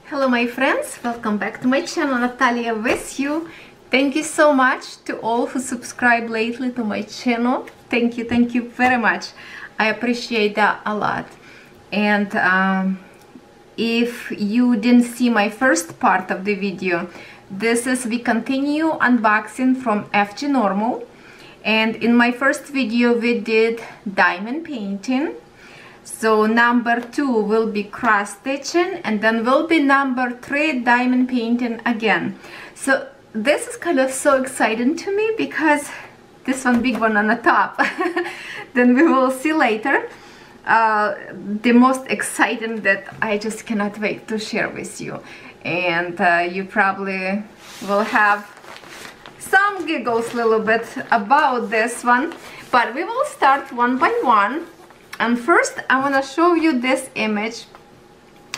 Hello my friends, welcome back to my channel. Nataliya with you. Thank you so much to all who subscribed lately to my channel. Thank you very much. I appreciate that a lot. And if you didn't see my first part of the video, this is we continue unboxing from FGNORMAL. And in my first video we did diamond painting. So number 2 will be cross stitching, and then will be number 3 diamond painting again. So this is kind of so exciting to me because this one big one on the top. Then we will see later. The most exciting that I just cannot wait to share with you, and you probably will have some giggles a little bit about this one, but we will start one by one. And first I want to show you this image.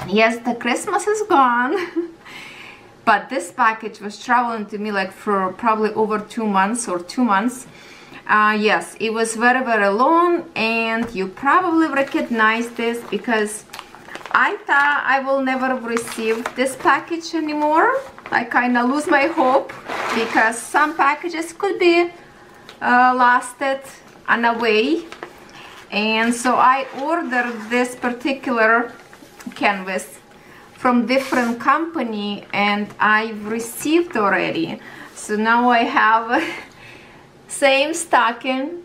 Yes, the Christmas is gone. But this package was traveling to me like for probably over 2 months or 2 months. Yes, it was very long, and you probably recognize this because I thought I will never receive this package anymore. I kind of lose my hope because some packages could be lasted on a way. And so I ordered this particular canvas from different company, and I've received already. So now I have same stocking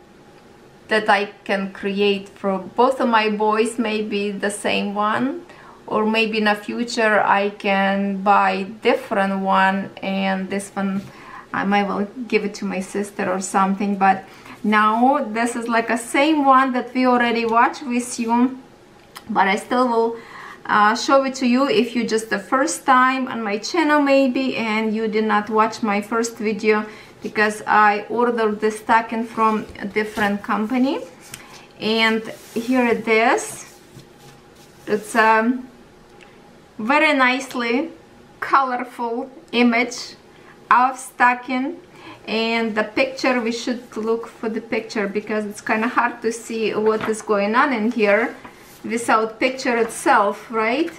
that I can create for both of my boys, maybe the same one, or maybe in the future I can buy different one, and this one I might well give it to my sister or something. But now this is like a same one that we already watched with you, but I still will show it to you if you just the first time on my channel maybe and you did not watch my first video, because I ordered this stocking from a different company. And here it is. It's a very nicely colorful image of stocking. And the picture, we should look for the picture because it's kind of hard to see what is going on in here without picture itself, right?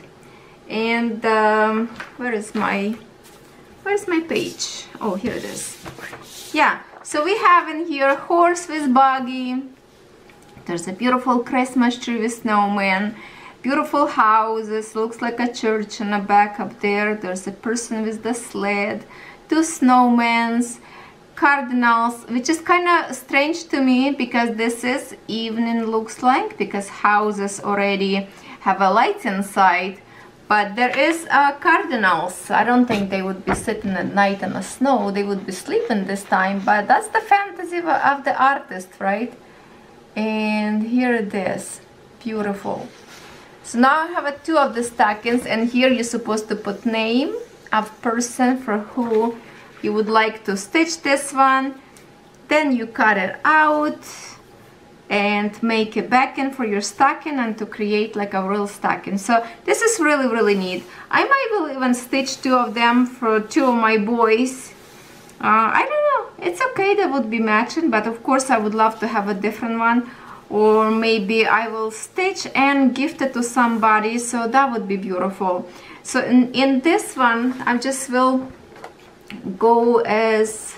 And where's my page? Oh, here it is. Yeah, so we have in here horse with buggy. There's a beautiful Christmas tree with snowman, beautiful houses, looks like a church in the back up there. There's a person with the sled, 2 snowmans, cardinals, which is kind of strange to me because this is evening, looks like, because houses already have a light inside. But there is cardinals. I don't think they would be sitting at night in the snow. They would be sleeping this time, but that's the fantasy of the artist, right? And here it is, beautiful. So now I have 2 of the stockings, and here you're supposed to put name of person for who you would like to stitch this one. Then you cut it out and make a backing for your stocking and to create like a real stocking. So this is really neat. I might will even stitch 2 of them for 2 of my boys. I don't know, it's okay, they would be matching, but of course I would love to have a different one, or maybe I will stitch and gift it to somebody, so that would be beautiful. So in this one I just will go as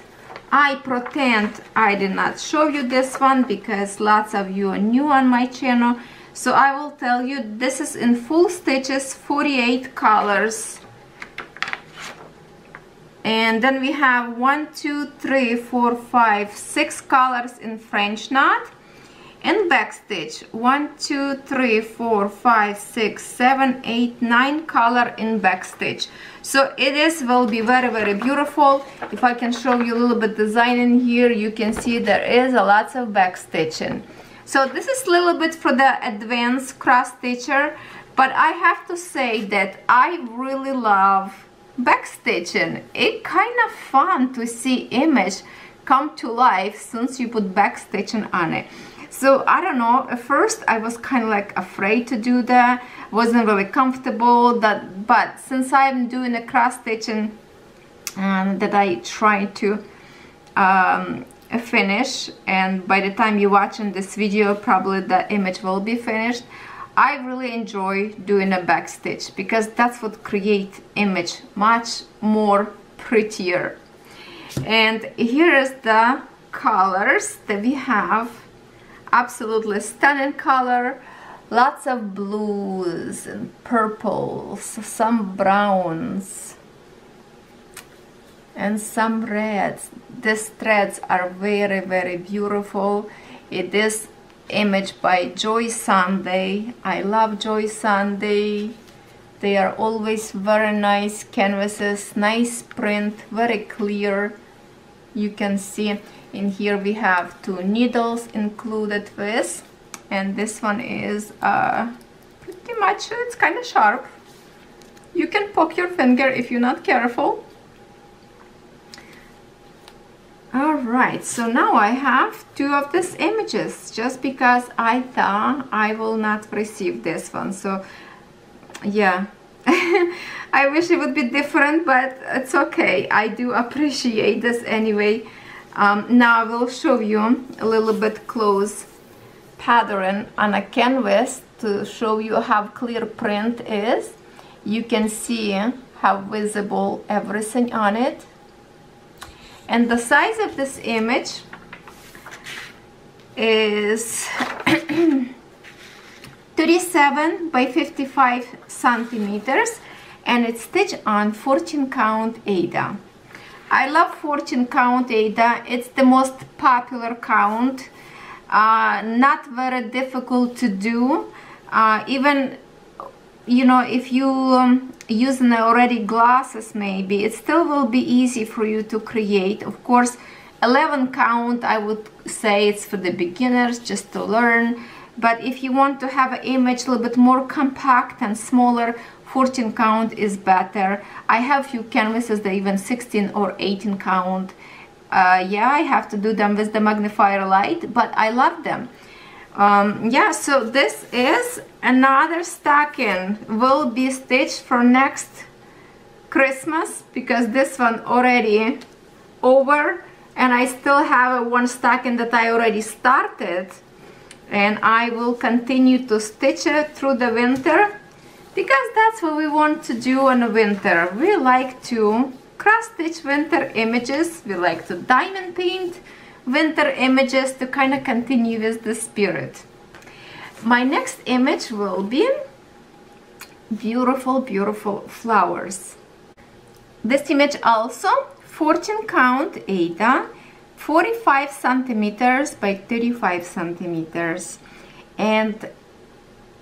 I pretend I did not show you this one because lots of you are new on my channel. So I will tell you, this is in full stitches, 48 colors. And then we have 1, 2, 3, 4, 5, 6 colors in French knot. And backstitch 1, 2, 3, 4, 5, 6, 7, 8, 9 color in backstitch. So it will be very beautiful. If I can show you a little bit design in here, you can see there is a lot of backstitching. So this is a little bit for the advanced cross stitcher, but I have to say that I really love backstitching. It's kind of fun to see image come to life since you put backstitching on it. So I don't know, at first I was kind of like afraid to do that, wasn't really comfortable, but since I'm doing the cross stitching that I try to finish, and by the time you're watching this video probably the image will be finished, I really enjoy doing a back stitch because that's what creates image much more prettier. And here is the colors that we have. Absolutely stunning color. Lots of blues and purples, some browns, and some reds. These threads are very, very beautiful. It is image by Joy Sunday. I love Joy Sunday. They are always very nice canvases, nice print, very clear. You can see in here we have 2 needles included with, and this one is pretty much, it's kind of sharp. You can poke your finger if you're not careful. Alright, so now I have 2 of these images just because I thought I will not receive this one. So yeah, I wish it would be different, but it's okay. I do appreciate this anyway. Now I will show you a little bit close pattern on a canvas to show you how clear print is. You can see how visible everything on it. And the size of this image is 37 by 55 centimeters, and it's stitched on 14 count Aida. I love 14 count Aida. It's the most popular count. Not very difficult to do. Even, you know, if you using already glasses, maybe it still will be easy for you to create. Of course, 11 count, I would say it's for the beginners, just to learn. But if you want to have an image a little bit more compact and smaller, 14 count is better. I have few canvases that even 16 or 18 count. Yeah, I have to do them with the magnifier light, but I love them. Yeah, so this is another stocking. Will be stitched for next Christmas because this one already over, and I still have one stocking that I already started, and I will continue to stitch it through the winter because that's what we want to do in the winter. We like to cross stitch winter images. We like to diamond paint winter images to kind of continue with the spirit. My next image will be beautiful, beautiful flowers. This image also 14 count Aida, 45 centimeters by 35 centimeters, and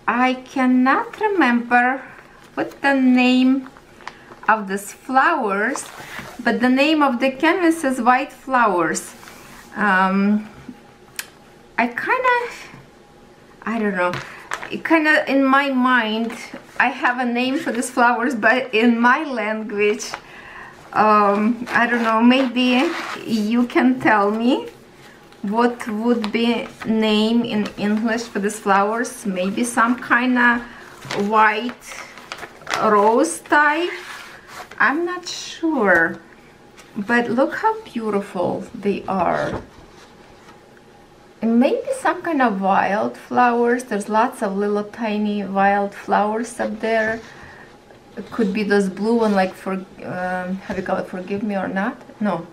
I cannot remember what the name of these flowers, but the name of the canvas is White Flowers. I don't know, it kind of in my mind I have a name for these flowers, but in my language I don't know, maybe you can tell me what would be name in English for these flowers. Maybe some kind of white rose type, I'm not sure, but look how beautiful they are. And maybe some kind of wild flowers. There's lots of little tiny wild flowers up there. It could be those blue one, like for how do you call it, Forgive Me or Not? No,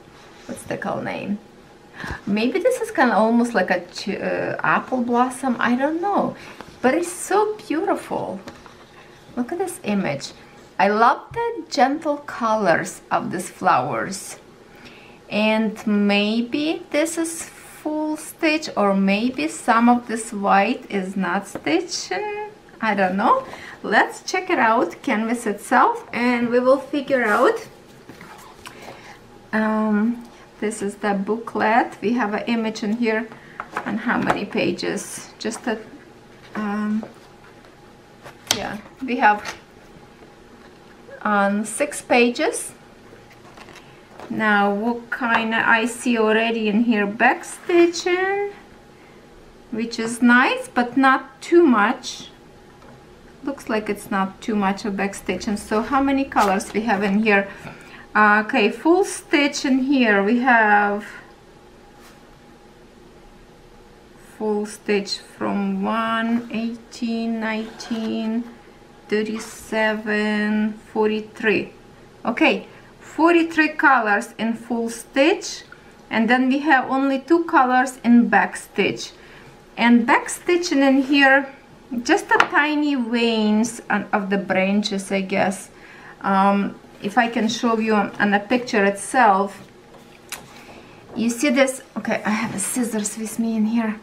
what's the call name? Maybe this is kind of almost like a apple blossom, I don't know, but it's so beautiful. Look at this image. I love the gentle colors of these flowers, and maybe this is full stitch, or maybe some of this white is not stitched. I don't know. Let's check it out, canvas itself, and we will figure out. This is the booklet. We have an image in here, and how many pages? Just a yeah, we have 6 pages. Now what kind of, I see already in here back stitching, which is nice, but not too much. Looks like it's not too much of back stitching. So how many colors we have in here? Okay, full stitch in here we have full stitch from 1, 18, 19, 37, 43. Okay, 43 colors in full stitch, and then we have only 2 colors in back stitch. And back stitching in here, just a tiny veins of the branches, I guess. If I can show you on the picture itself, you see this. Okay, I have scissors with me in here.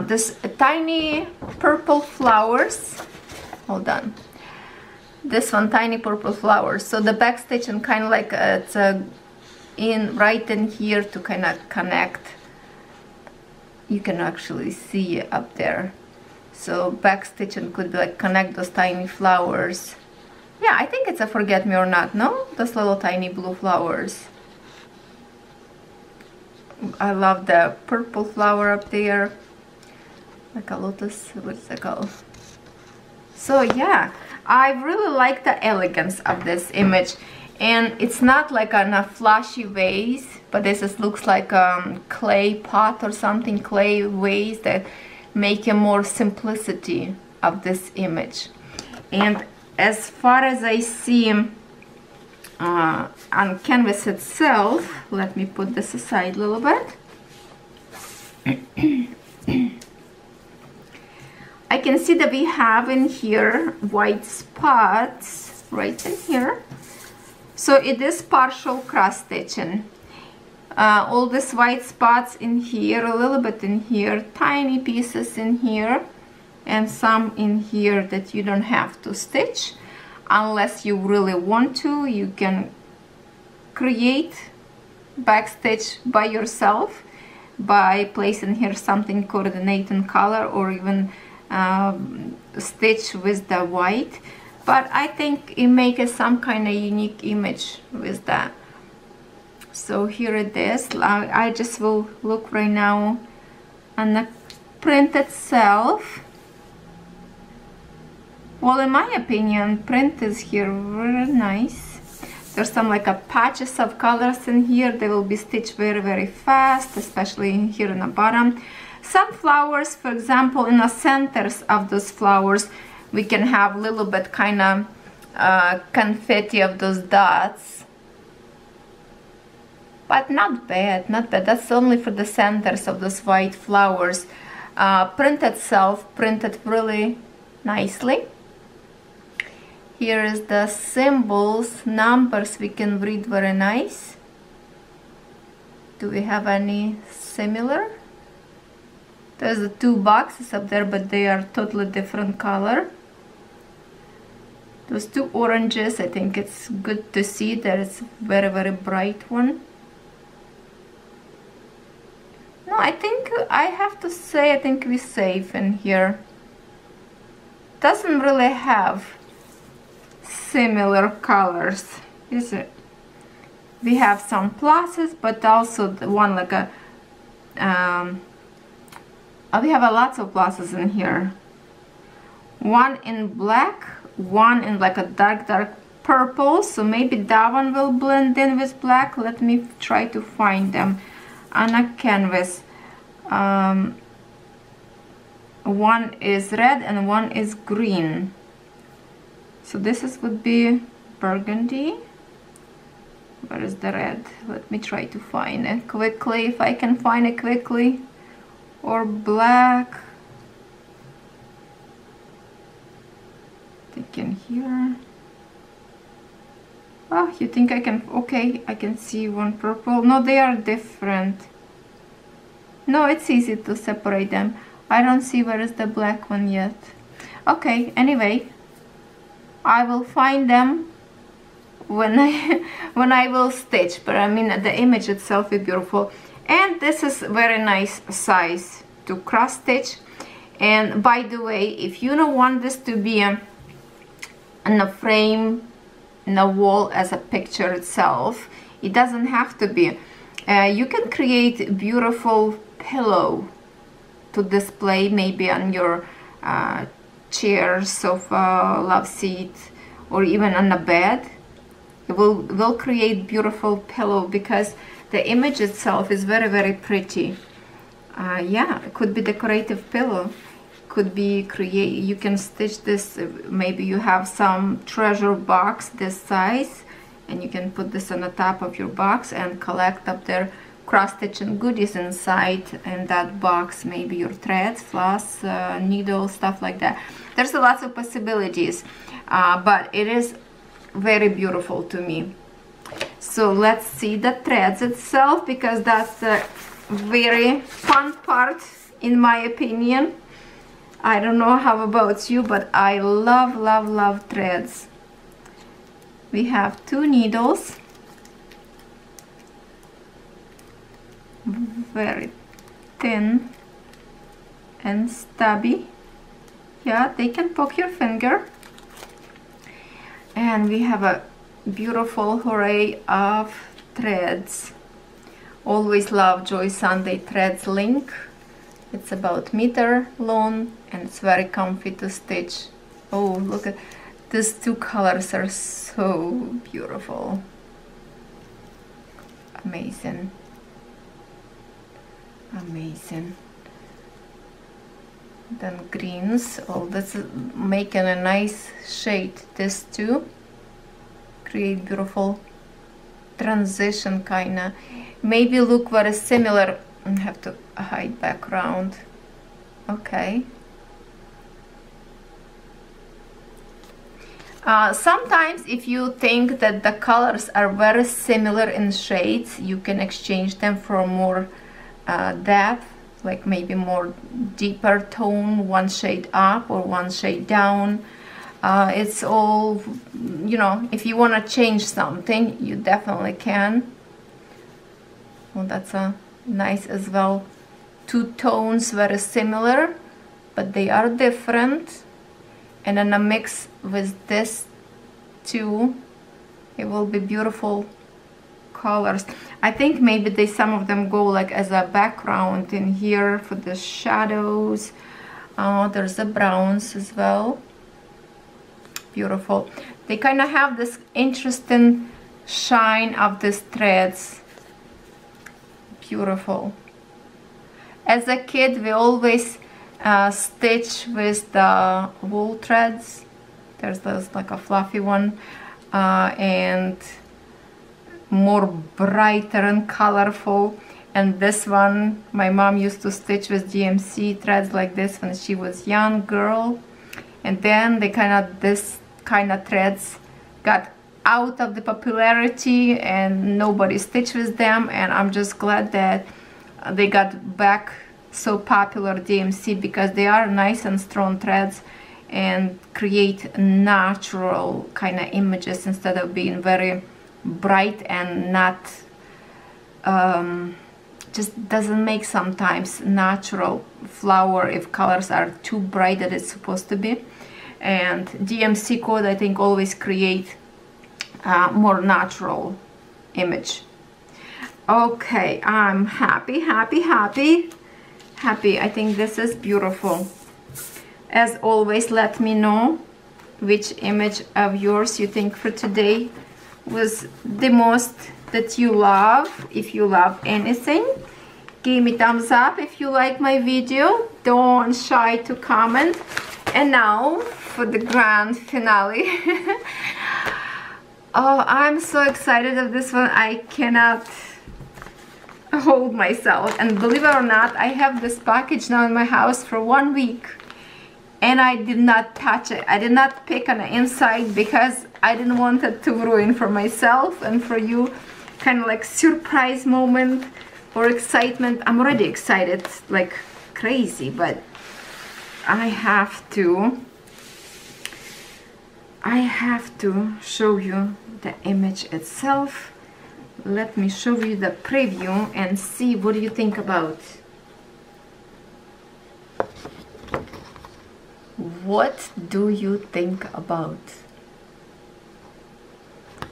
This tiny purple flowers. Hold on. This one, tiny purple flowers. So the back stitching kind of like it's right in here to kind of connect. You can actually see up there. So back stitching could be like connect those tiny flowers. Yeah, I think it's a forget me or not, no? Those little tiny blue flowers. I love the purple flower up there. Like a lotus, what's it called? So yeah, I really like the elegance of this image. And it's not like in a flashy vase, but this just looks like a clay pot or something, clay vase that make a more simplicity of this image. And as far as I see on canvas itself, let me put this aside a little bit. I can see that we have in here white spots right in here. So it is partial cross stitching. All these white spots in here, a little bit in here, tiny pieces in here, and some in here that you don't have to stitch unless you really want to. You can create back stitch by yourself by placing here something coordinating color, or even stitch with the white. But I think it makes some kind of unique image with that. So here it is. I just will look right now on the print itself. Well, in my opinion, print is here very nice. There's some like a patches of colors in here. They will be stitched very, very fast, especially here in the bottom. Some flowers, for example, in the centers of those flowers, we can have a little bit kind of confetti of those dots. But not bad, not bad. That's only for the centers of those white flowers. Print itself printed really nicely. Here is the symbols, numbers we can read very nice. Do we have any similar? There's the 2 boxes up there, but they are totally different color. Those 2 oranges, I think it's good to see that it's very, very bright one. No, I think I have to say, I think we're safe in here. Doesn't really have similar colors, is it? We have some pluses, but also the one like a we have a lots of pluses in here. One in black, one in like a dark purple, so maybe that one will blend in with black. Let me try to find them on a canvas. One is red and one is green. So this would be burgundy. Where is the red? Let me try to find it quickly, if I can find it quickly. Or black. Take in here. Oh, you think I can? Okay, I can see one purple. No, they are different. No, it's easy to separate them. I don't see where is the black one yet. Okay, anyway, I will find them when I will stitch. But I mean, the image itself is beautiful. And this is very nice size to cross stitch. And by the way, if you don't want this to be in a frame in a wall as a picture itself, it doesn't have to be. You can create beautiful pillow to display maybe on your chair, sofa, love seat, or even on a bed. It will create beautiful pillow because the image itself is very, very pretty. Yeah, it could be decorative pillow, could be you can stitch this. Maybe you have some treasure box this size, and you can put this on the top of your box and collect up there cross stitch and goodies inside in that box. Maybe your threads, floss, needles, stuff like that. There's lots of possibilities, but it is very beautiful to me. So let's see the threads itself, because that's the very fun part in my opinion. I don't know how about you, but I love, love, love threads. We have 2 needles, very thin and stubby. Yeah, they can poke your finger. And we have a beautiful array of threads. Always love Joy Sunday threads link. It's about meter long and it's very comfy to stitch. Oh, look at these 2 colors, are so beautiful. Amazing. Amazing. Then greens. Oh, that's making a nice shade. This too create beautiful transition, kinda. Maybe look very similar. I have to hide background. Okay. Sometimes if you think that the colors are very similar in shades, you can exchange them for more depth, like maybe more deeper tone, 1 shade up or 1 shade down. It's all, you know, if you want to change something, you definitely can. Well, that's a nice as well. 2 tones very similar, but they are different. And then a mix with this too, it will be beautiful colors. I think maybe some of them go like as a background in here for the shadows. There's the browns as well. Beautiful. They kind of have this interesting shine of these threads. Beautiful. As a kid, we always stitch with the wool threads. There's this like a fluffy one, and more brighter and colorful. And this one, my mom used to stitch with DMC threads like this when she was young girl. And then this kind of threads got out of the popularity and nobody stitched with them, and I'm just glad that they got back so popular, DMC, because they are nice and strong threads and create natural kind of images instead of being very bright and not just doesn't make sometimes natural flower if colors are too bright that it's supposed to be. And DMC code, I think, always create more natural image. Okay, I'm happy. I think this is beautiful. As always, let me know which image of yours you think for today was the most that you love. If you love anything, give me thumbs up. If you like my video, don't shy to comment. And now for the grand finale. Oh, I'm so excited of this one. I cannot hold myself. And believe it or not, I have this package now in my house for 1 week and I did not touch it. I did not pick on the inside because I didn't want it to ruin for myself and for you. Kind of like surprise moment or excitement. I'm already excited like crazy, but I have to show you the image itself. Let me show you the preview and see what do you think about. What do you think about?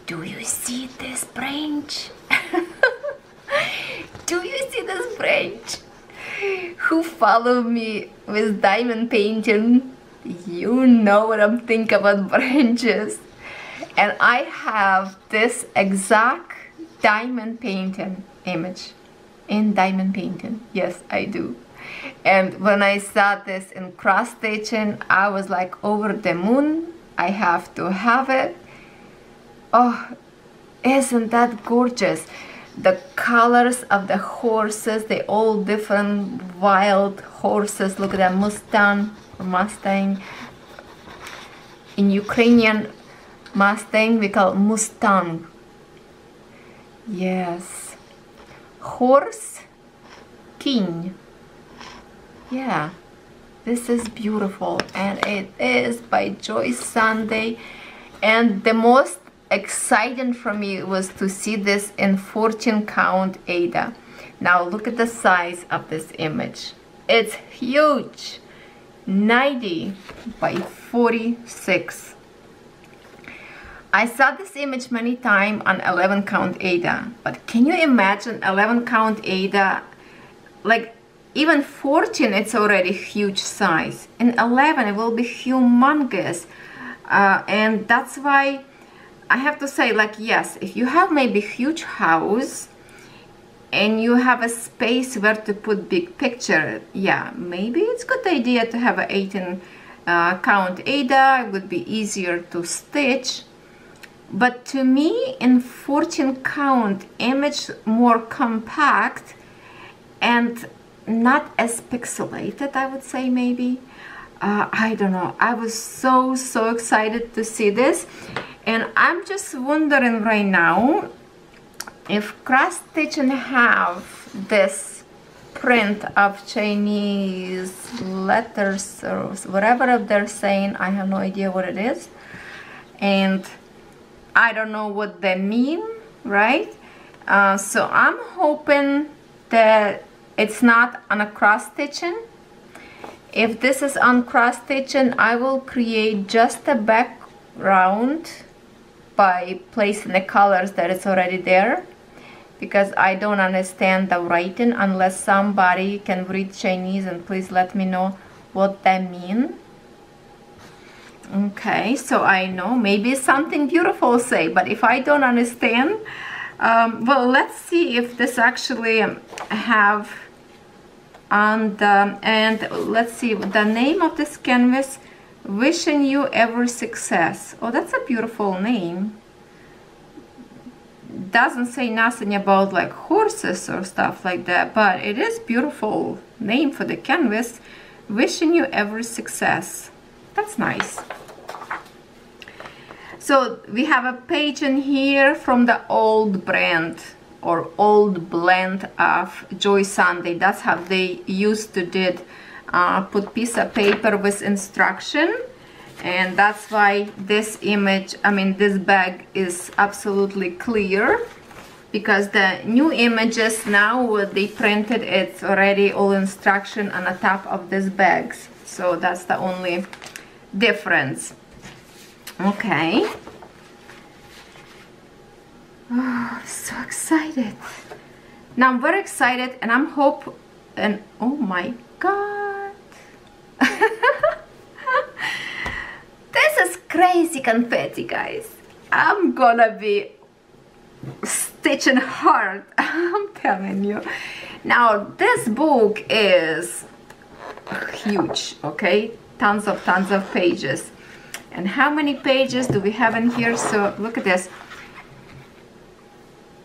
Do you see this branch? Do you see this branch? Who follow me with diamond painting, you know what I'm thinking about branches. And I have this exact diamond painting image. in diamond painting. Yes, I do. And when I saw this in cross stitching, I was like over the moon. I have to have it. Oh, isn't that gorgeous? The colors of the horses, they all different wild horses. Look at that Mustang. In Ukrainian, Mustang we call Mustang. Yes. Horse, king. Yeah, this is beautiful, and it is by Joyce Sunday. And the most exciting for me was to see this in 14 count Aida. Now look at the size of this image. It's huge. 90 by 46. I saw this image many times on 11 count Aida, but can you imagine 11 count Aida? Like even 14, it's already huge size. In 11, it will be humongous. And that's why I have to say, like, yes, if you have maybe huge house and you have a space where to put big picture, yeah, maybe it's a good idea to have an 18 count Aida. It would be easier to stitch. But to me, in 14 count, image more compact and not as pixelated, I would say, maybe. I don't know. I was so excited to see this, and I'm just wondering right now if cross stitching have this print of Chinese letters or whatever they're saying. I have no idea what it is, and I don't know what they mean, right? So I'm hoping that it's not on a cross stitching. If this is on cross stitching, I will create just a background by placing the colors that is already there, because I don't understand the writing unless somebody can read Chinese, and please let me know what that means. Okay, so I know maybe something beautiful say, but if I don't understand, well, let's see if this actually have on the, and let's see the name of this canvas, Wishing You Every Success. Oh, that's a beautiful name. Doesn't say nothing about like horses or stuff like that, but it is beautiful name for the canvas, Wishing You Every Success. That's nice. So we have a page in here from the old brand or old blend of Joyce Sunday. That's how they used to did put piece of paper with instruction, and that's why this image, I mean this bag is absolutely clear, because the new images now what they printed, it's already all instruction on the top of these bags. So that's the only difference. Okay. Oh, so excited. Now I'm very excited, and I'm and oh my god. This is crazy confetti, guys. I'm gonna be stitching hard. I'm telling you. Now this book is huge, okay? Tons of pages. And how many pages do we have in here? So look at this.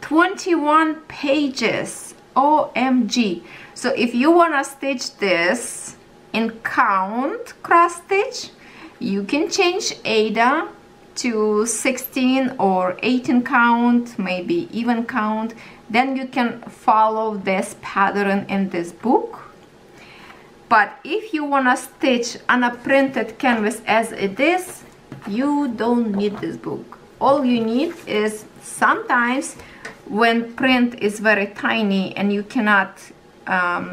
21 pages. OMG. So if you want to stitch this in count cross stitch, you can change Aida to 16 or 18 count, maybe even count. Then you can follow this pattern in this book. But if you want to stitch on a printed canvas as it is, you don't need this book. All you need is sometimes when print is very tiny and you cannot,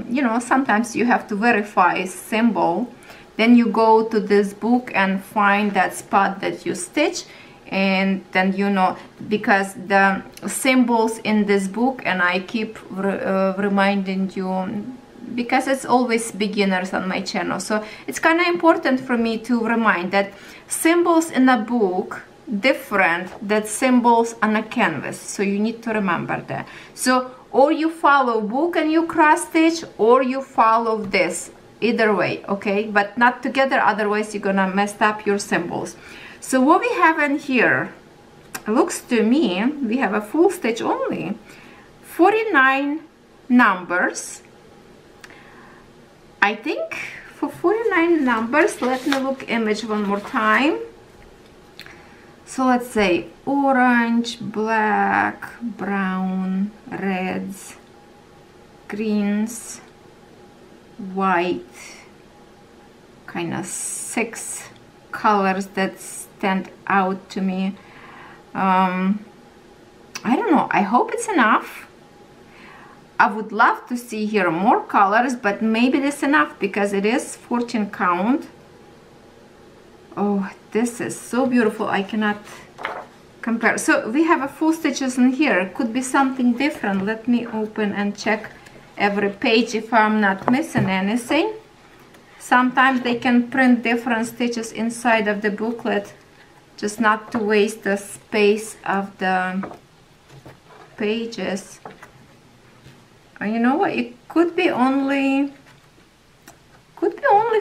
you know, sometimes you have to verify symbol, then you go to this book and find that spot that you stitch, and then you know, because the symbols in this book, and I keep reminding you, because it's always beginners on my channel, so it's kind of important for me to remind that symbols in a book different than symbols on a canvas, so you need to remember that. So or you follow book and you cross stitch, or you follow this. Either way, okay, but not together, otherwise you're gonna mess up your symbols. So what we have in here, looks to me, we have a full stitch only, 49 numbers. I think for 49 numbers, let me look image one more time. So let's say orange, black, brown, reds, greens, white, kind of 6 colors that stand out to me. I don't know, I hope it's enough. I would love to see here more colors, but maybe this is enough because it is 14 count. Oh, this is so beautiful, I cannot compare. So we have a full stitches in here, could be something different. Let me open and check every page if I'm not missing anything. Sometimes they can print different stitches inside of the booklet, just not to waste the space of the pages. And you know what, it could be only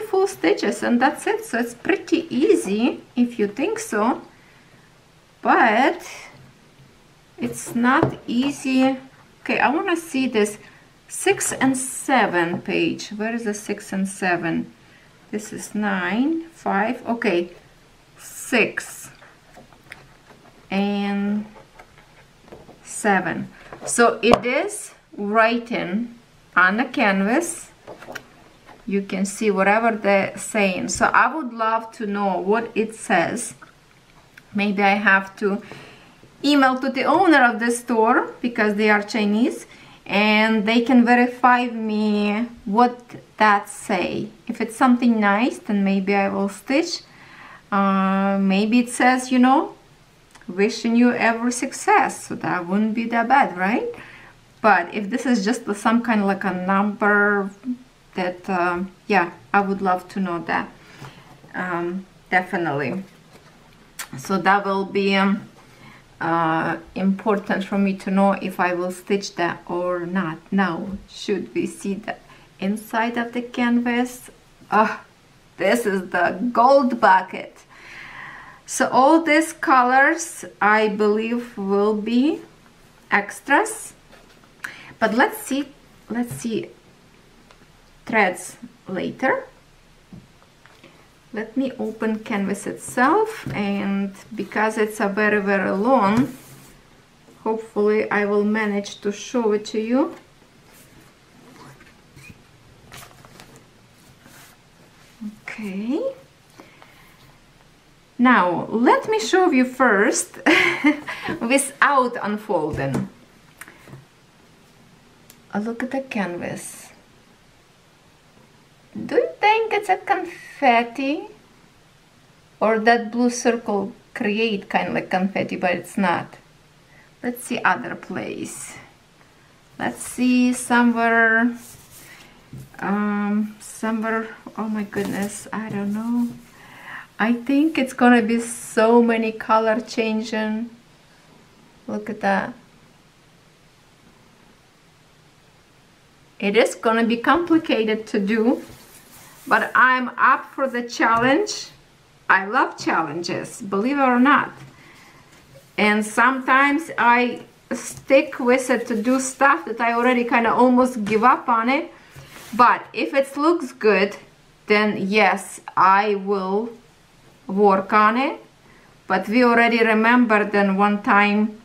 full stitches and that's it. So it's pretty easy if you think so, but it's not easy. Okay, I want to see this 6 and 7 page. Where is the 6 and 7? This is 9, 5, okay, 6 and 7. So it is writing on the canvas. You can see whatever they're saying. So I would love to know what it says. Maybe I have to email to the owner of the store because they are Chinese and they can verify me what that say. If it's something nice, then maybe I will stitch. Maybe it says, you know, wishing you every success. So that wouldn't be that bad, right? But if this is just some kind of like a number, that yeah, I would love to know that. Definitely. So that will be important for me to know if I will stitch that or not. Now, should we see the inside of the canvas? This is the gold bucket. So all these colors, I believe, will be extras. But let's see threads later. Let me open canvas itself, and because it's a very long, hopefully I will manage to show it to you. Okay, now let me show you first without unfolding. Look at the canvas. Do you think it's a confetti, or that blue circle create kind of like confetti, but it's not? Let's see other place. Let's see somewhere, oh my goodness, I don't know. I think it's gonna be so many color changing. Look at that. It is gonna be complicated to do, but I'm up for the challenge. I love challenges, believe it or not. And sometimes I stick with it to do stuff that I already kind of almost give up on it. But if it looks good, then yes, I will work on it. But we already remember that one time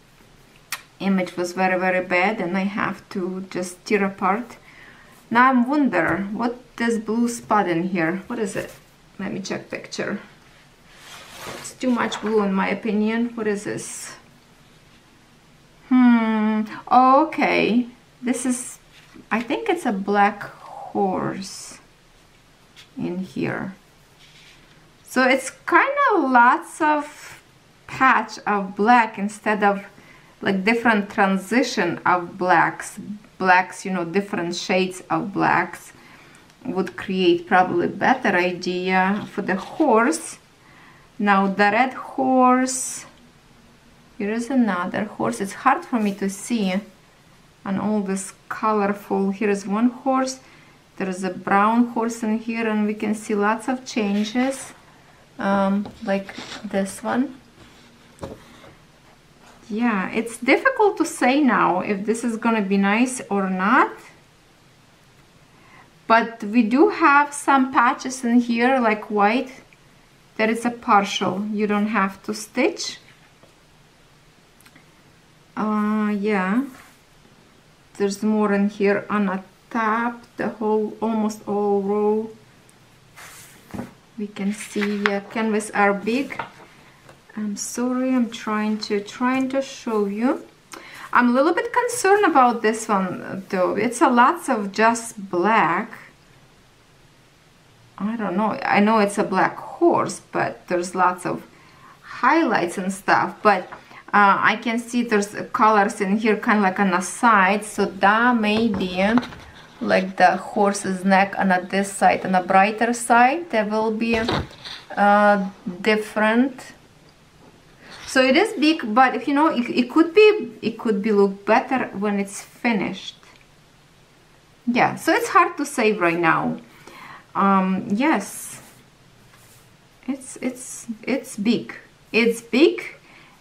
image was very bad and I have to just tear apart. Now I'm wonder what this blue spot in here, what is it? Let me check picture. It's too much blue in my opinion. What is this? Oh, okay, this is, I think it's a black horse in here. So it's kind of lots of patch of black instead of like different transition of blacks, you know, different shades of blacks would create probably better idea for the horse. Now the red horse, here is another horse. It's hard for me to see and all this colorful. Here is one horse, there is a brown horse in here, and we can see lots of changes, like this one. Yeah, it's difficult to say now if this is gonna be nice or not, but we do have some patches in here like white that is a partial, you don't have to stitch. Yeah, there's more in here on the top, the whole, almost all row. We can see, yeah, canvas are big. I'm sorry, I'm trying to show you. I'm a little bit concerned about this one though. It's a lots of just black. I don't know, I know it's a black horse, but there's lots of highlights and stuff, but I can see there's colors in here kind of like on the side, so that may be like the horse's neck on this side. On the brighter side there will be different. So it is big, but if you know, it could be look better when it's finished. Yeah, so it's hard to say right now. Yes, it's big. It's big,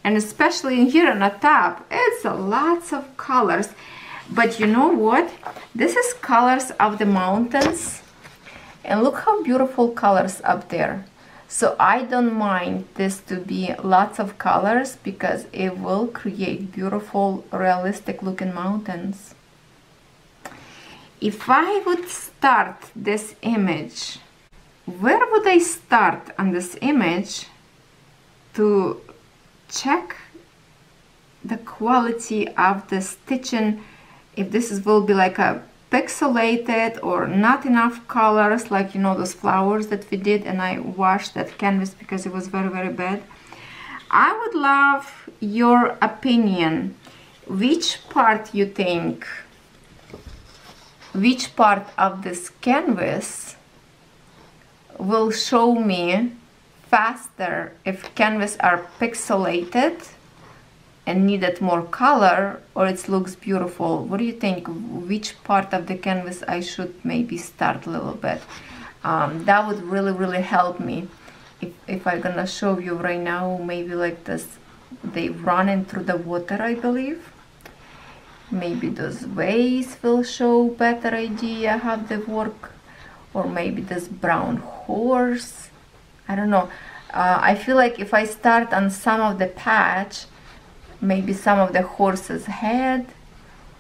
and especially in here on the top, it's a lots of colors. But you know what? This is colors of the mountains, and look how beautiful colors up there. So I don't mind this to be lots of colors because it will create beautiful, realistic looking mountains. If I would start this image, where would I start on this image to check the quality of the stitching, if will be like a pixelated or not enough colors, like you know those flowers that we did, and I washed that canvas because it was very, very bad. I would love your opinion. Which part you think, which part of this canvas will show me faster if canvas are pixelated and needed more color, or it looks beautiful? What do you think? Which part of the canvas I should maybe start a little bit? That would really, really help me. If I'm gonna show you right now, maybe like this, they running through the water, I believe. Maybe those waves will show better idea how they work, or maybe this brown horse. I don't know. I feel like if I start on some of the patch, maybe some of the horse's head,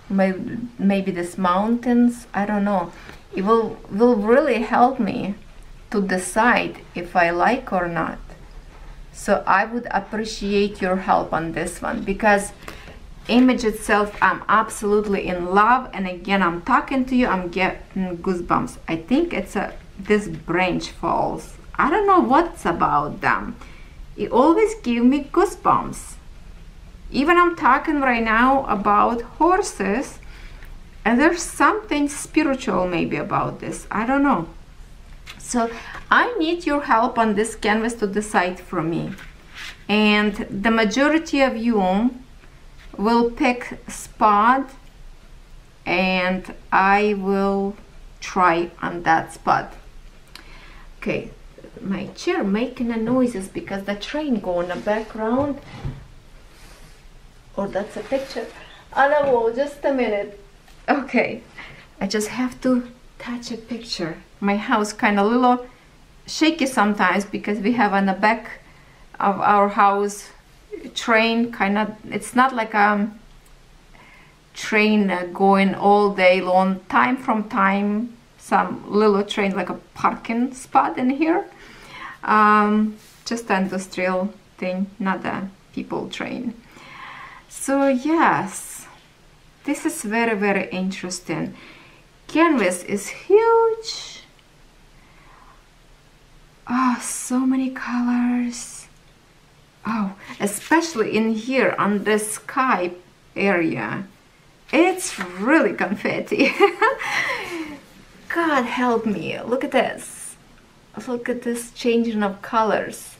maybe this mountains, I don't know. It will really help me to decide if I like or not. So I would appreciate your help on this one, because image itself, I'm absolutely in love. And again, I'm talking to you, I'm getting goosebumps. I think it's this branch falls. I don't know what's about them. It always gives me goosebumps. Even I'm talking right now about horses, and there's something spiritual maybe about this. I don't know. So I need your help on this canvas to decide for me. And the majority of you will pick spot, and I will try on that spot. Okay, my chair making the noises because the train go in the background. Or that's a picture on a wall. Just a minute. Okay, I just have to touch a picture. My house kind of little shaky sometimes because we have on the back of our house train, kind of, it's not like a train going all day long. Time from time, some little train, like a parking spot in here. Just an industrial thing, not a people train. So yes, this is very, very interesting. Canvas is huge. Oh, so many colors. Oh, especially in here on the sky area. It's really confetti. God help me. Look at this. Look at this changing of colors.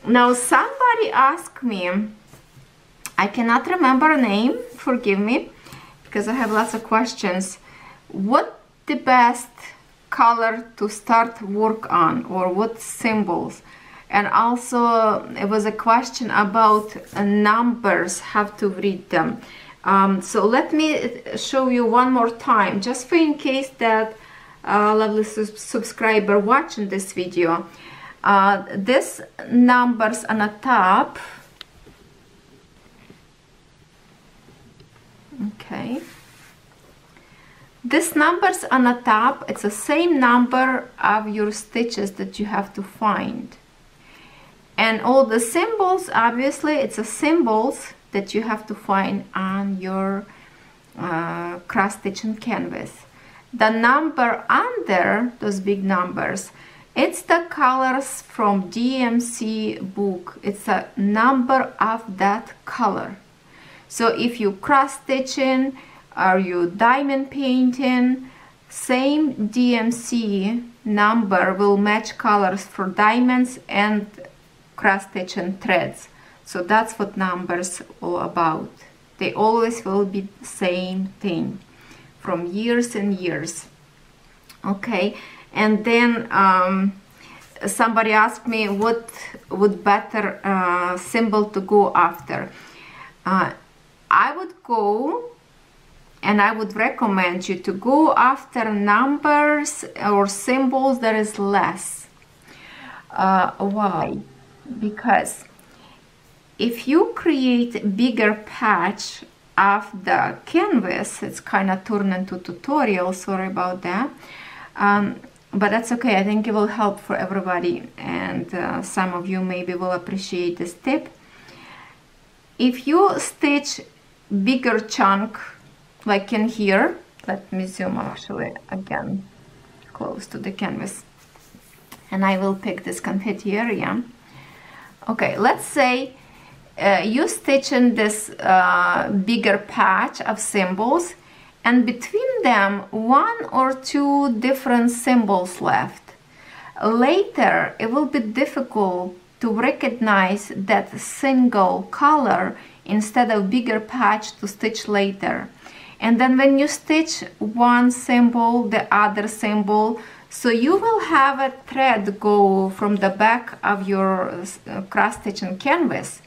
Now somebody asked me I cannot remember a name, forgive me, because I have lots of questions. What the best color to start work on, or what symbols? And also it was a question about numbers, how to read them. So let me show you one more time, just for in case that lovely subscriber watching this video. This numbers on the top. Okay. This numbers on the top, it's the same number of your stitches that you have to find. And all the symbols, obviously, it's the symbols that you have to find on your cross stitching canvas. The number under those big numbers, it's the colors from DMC book. It's a number of that color. So if you cross stitching or you diamond painting, same DMC number will match colors for diamonds and cross stitching threads. So that's what numbers all about. They always will be the same thing from years and years. Okay, and then somebody asked me what would better symbol to go after. I would go, and I would recommend you to go after numbers or symbols that is less. Why? Because if you create a bigger patch of the canvas, it's kind of turned into tutorial, sorry about that, but that's okay. I think it will help for everybody, and some of you maybe will appreciate this tip. If you stitch bigger chunk, like in here, let me zoom actually again close to the canvas, and I will pick this confetti area. Okay, let's say you stitch in this bigger patch of symbols, and between them 1 or 2 different symbols left. Later it will be difficult to recognize that single color instead of bigger patch to stitch later. And then when you stitch one symbol, the other symbol, so you will have a thread go from the back of your cross stitching canvas,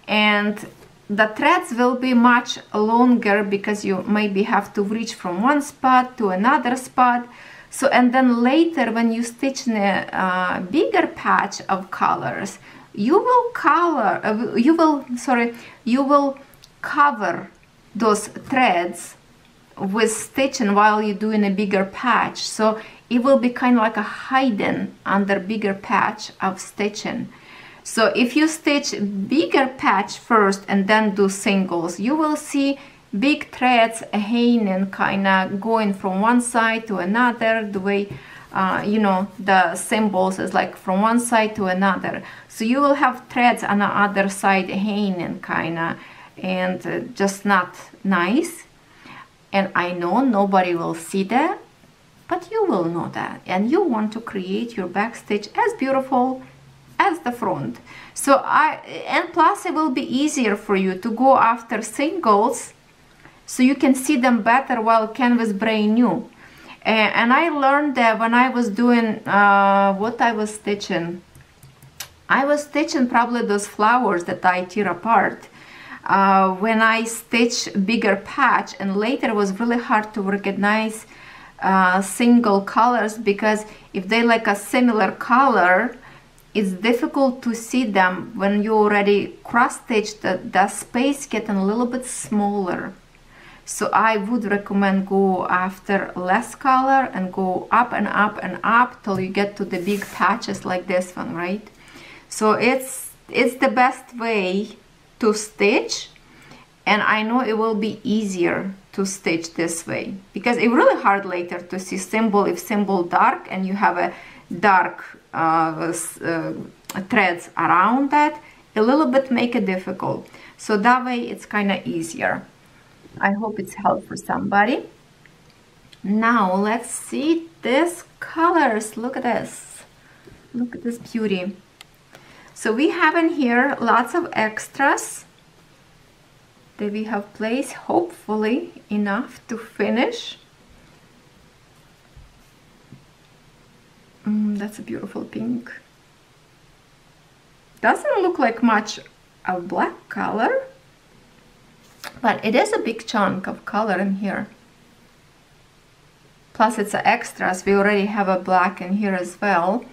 and the threads will be much longer because you maybe have to reach from one spot to another spot. So, and then later when you stitch in a bigger patch of colors, you will cover those threads with stitching while you're doing a bigger patch. So it will be kind of like a hidden under bigger patch of stitching. So if you stitch bigger patch first and then do singles, you will see big threads hanging, kind of going from one side to another, the way you know, the symbols is like from one side to another. So you will have threads on the other side hanging, kind of, and just not nice. And I know nobody will see that, but you will know that, and you want to create your back stitch as beautiful as the front. So and plus it will be easier for you to go after singles, so you can see them better while canvas brand new. And I learned that when I was doing what I was stitching probably those flowers that I tear apart. When I stitch bigger patch, and later it was really hard to recognize single colors, because if they like a similar color, it's difficult to see them when you already cross stitch. The space getting a little bit smaller. So I would recommend go after less color and go up and up and up till you get to the big patches like this one, right? So it's the best way to stitch, and I know it will be easier to stitch this way, because it's really hard later to see symbol, if symbol dark and you have a dark threads around that, a little bit make it difficult. So that way it's kind of easier. I hope it's helpful for somebody. Now let's see these colors. Look at this. Look at this beauty. So we have in here lots of extras. that we have placed, hopefully enough to finish. That's a beautiful pink. Doesn't look like much of black color, but it is a big chunk of color in here. Plus it's extras. We already have a black in here as well.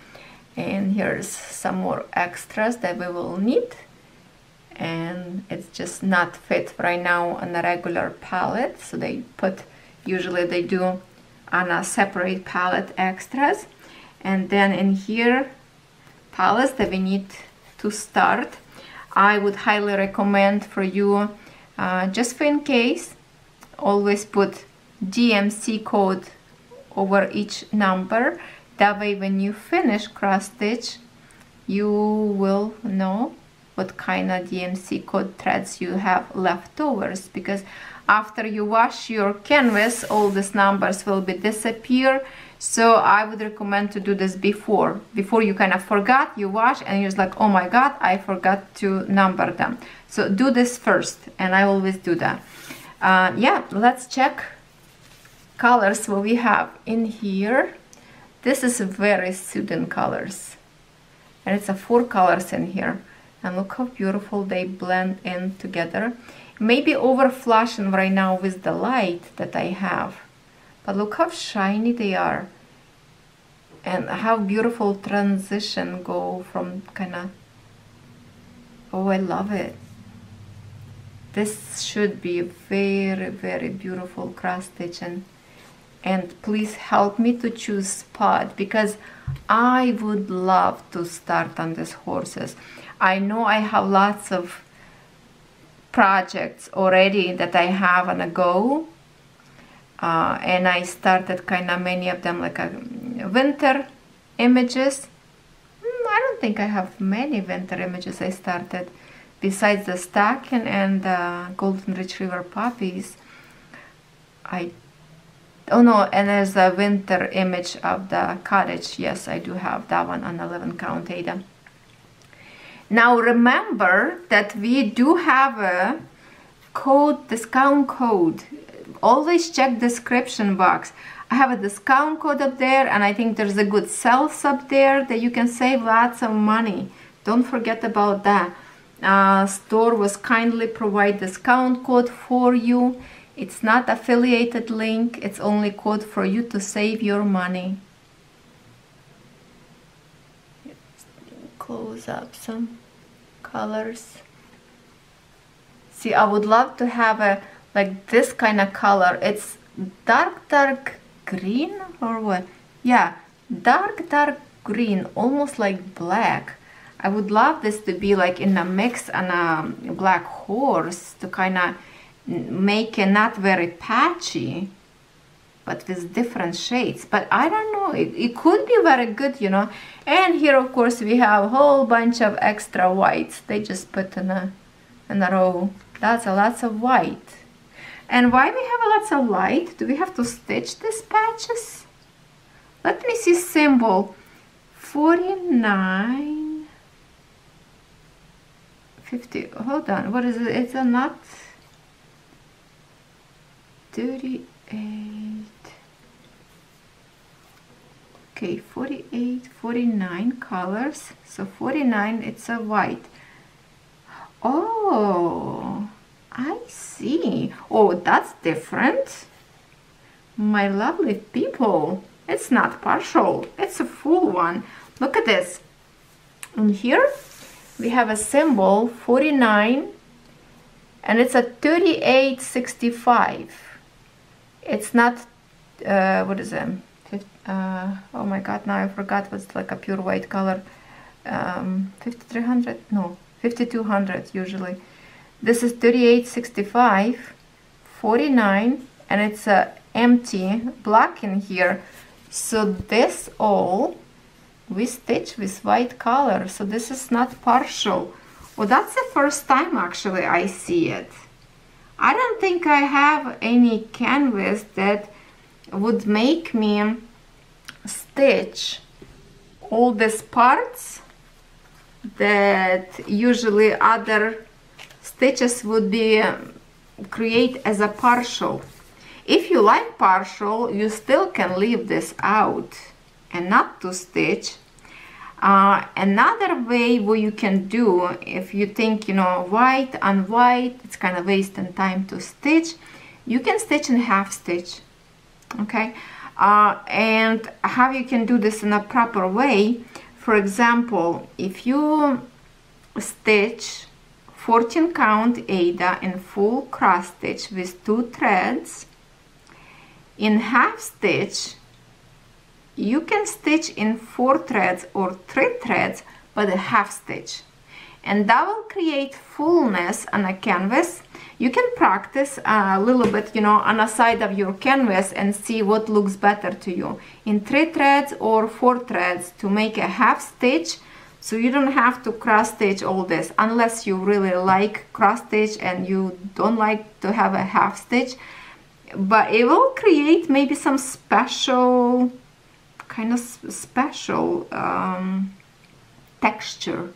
And here's some more extras that we will need. And it's just not fit right now on a regular palette. So they put, usually they do on a separate palette extras. And then in here, palettes that we need to start. I would highly recommend for you, just for in case, always put DMC code over each number. That way when you finish cross stitch, you will know what kind of DMC code threads you have leftovers, because after you wash your canvas, all these numbers will be disappear. So I would recommend to do this before you kind of forgot, you wash and you're just like, oh my god, I forgot to number them. So do this first, and I always do that. Yeah, let's check colors what we have in here. This is very soothing colors, and it's a 4 colors in here, and look how beautiful they blend in together. Maybe over flashing right now with the light that I have, but look how shiny they are, and how beautiful transition go from kind of, oh, I love it. This should be very, very beautiful cross stitching. And please help me to choose spot, because I would love to start on these horses. I know I have lots of projects already that I have on a go, and I started kind of many of them like a winter images. I don't think I have many winter images I started besides the stacking and the golden retriever puppies. Oh no, and there's a winter image of the cottage. Yes, I do have that one on 11 count Ada. Now remember that we do have a code, discount code. Always check description box. I have a discount code up there, and I think there's a good sales up there that you can save lots of money. Don't forget about that. Store was kindly provide discount code for you. It's not affiliated link, it's only code for you to save your money. Close up some colors. See, I would love to have a like this kind of color. It's dark green or what? Yeah, dark green, almost like black. I would love this to be like in a mix on a black horse to kind of make it not very patchy, but with different shades. But I don't know, it could be very good, you know. And here of course we have a whole bunch of extra whites. They just put in a row. That's a lots of white. And why we have a lots of white? Do we have to stitch these patches? Let me see symbol 49 50. Hold on, what is it? It's a knot. 38. Okay, 48, 49 colors. So 49, it's a white. Oh, I see. Oh, that's different. My lovely people, it's not partial, it's a full one. Look at this. And here we have a symbol 49, and it's a 38.65. It's not, what is it? Oh my god, now I forgot what's like a pure white color. 5300? No, 5200 usually. This is 38.65, 49, and it's a empty black in here. So this all we stitch with white color. So this is not partial. Well, that's the first time actually I see it. I don't think I have any canvas that would make me stitch all these parts that usually other stitches would be create as a partial. If you like partial, you still can leave this out and not to stitch. Another way what you can do, if you think, you know, white on white, it's kind of wasting time to stitch, you can stitch in half stitch, okay? And how you can do this in a proper way, for example, if you stitch 14 count Ada in full cross stitch with 2 threads, in half stitch you can stitch in 4 threads or 3 threads, but a half stitch, and that will create fullness on a canvas. You can practice a little bit, you know, on the side of your canvas and see what looks better to you, in 3 threads or 4 threads, to make a half stitch, so you don't have to cross stitch all this, unless you really like cross stitch and you don't like to have a half stitch. But it will create maybe some special kind of special texture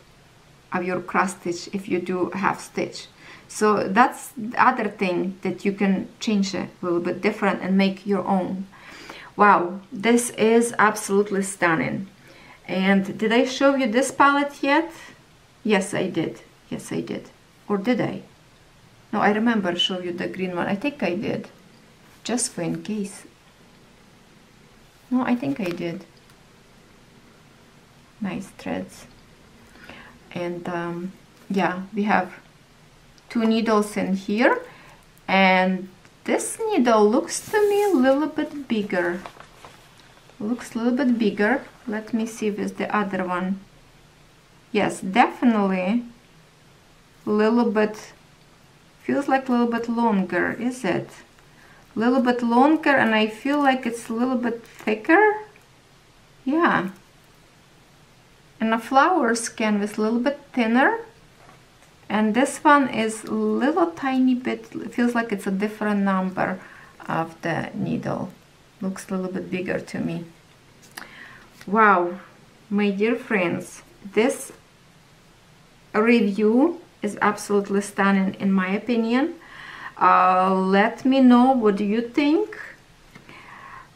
of your cross stitch if you do half stitch. So that's the other thing that you can change it a little bit different and make your own. Wow, this is absolutely stunning. And did I show you this palette yet? Yes, I did. Yes, I did. Or did I? No, I remember show you the green one. I think I did. Just for in case. No, I think I did. Nice threads. And yeah, we have 2 needles in here, and this needle looks to me a little bit bigger. Looks a little bit bigger. Let me see with the other one. Yes, definitely a little bit, feels like a little bit longer, is it? A little bit longer, and I feel like it's a little bit thicker. Yeah. And the flowers canvas a little bit thinner, and this one is a little tiny bit, it feels like it's a different number of the needle. Looks a little bit bigger to me. Wow, my dear friends, this review is absolutely stunning in my opinion. Let me know what do you think.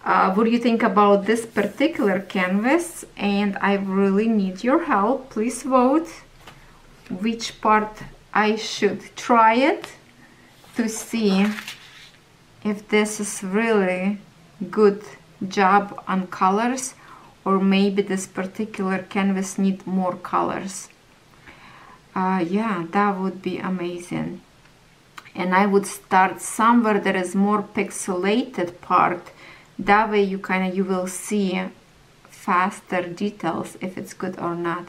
What do you think about this particular canvas? And I really need your help. Please vote which part I should try it, to see if this is really good job on colors, or maybe this particular canvas need more colors. Yeah, that would be amazing. And I would start somewhere there is more pixelated part. That way you will see faster details if it's good or not.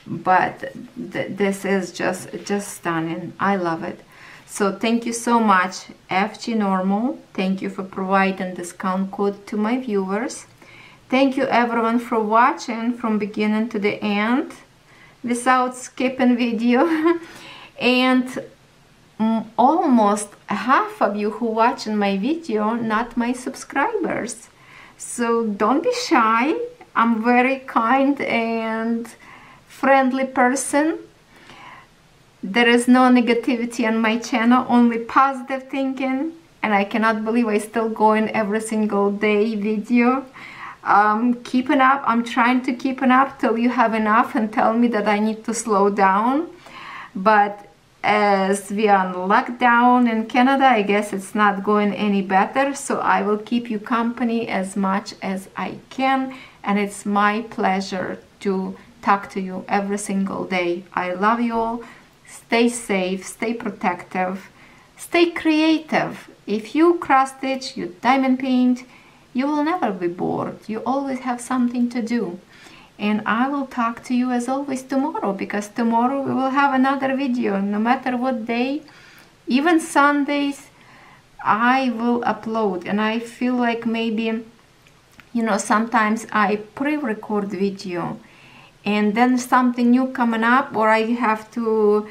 But this is just stunning. I love it. So thank you so much, FGNORMAL. Thank you for providing discount code to my viewers. Thank you everyone for watching from beginning to the end without skipping video. And almost half of you who watching my video not my subscribers. So don't be shy. I'm very kind and friendly person. There is no negativity on my channel, only positive thinking, and I cannot believe I still go in every single day video. Keeping up, I'm trying to keep it up till you have enough and tell me that I need to slow down. But as we are on lockdown in Canada, I guess it's not going any better, so I will keep you company as much as I can, and it's my pleasure to talk to you every single day. I love you all. Stay safe, stay protective, stay creative. If you cross stitch, you diamond paint, you will never be bored. You always have something to do. And I will talk to you as always tomorrow, because tomorrow we will have another video. No matter what day, even Sundays, I will upload. And I feel like maybe, you know, sometimes I pre-record video and then something new coming up, or I have to,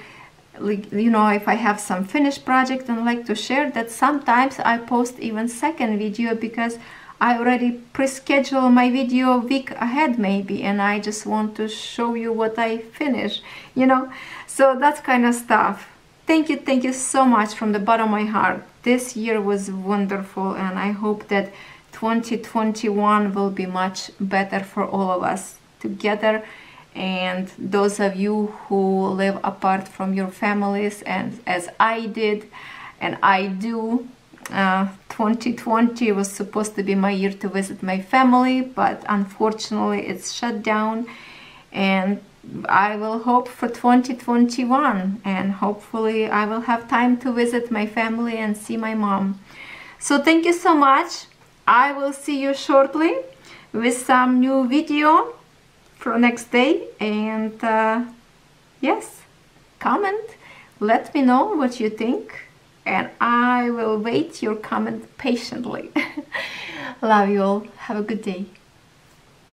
you know, if I have some finished project and like to share that, sometimes I post even second video because I already pre-schedule my video a week ahead maybe, and I just want to show you what I finish, you know. So that's kind of stuff. thank you so much from the bottom of my heart. This year was wonderful, and I hope that 2021 will be much better for all of us together. And those of you who live apart from your families, and as I did and I do, 2020 was supposed to be my year to visit my family, but unfortunately it's shut down. And I will hope for 2021, and hopefully I will have time to visit my family and see my mom. So thank you so much. I will see you shortly with some new video for next day. And yes, comment, let me know what you think, and I will wait your comment patiently. Love you all. Have a good day.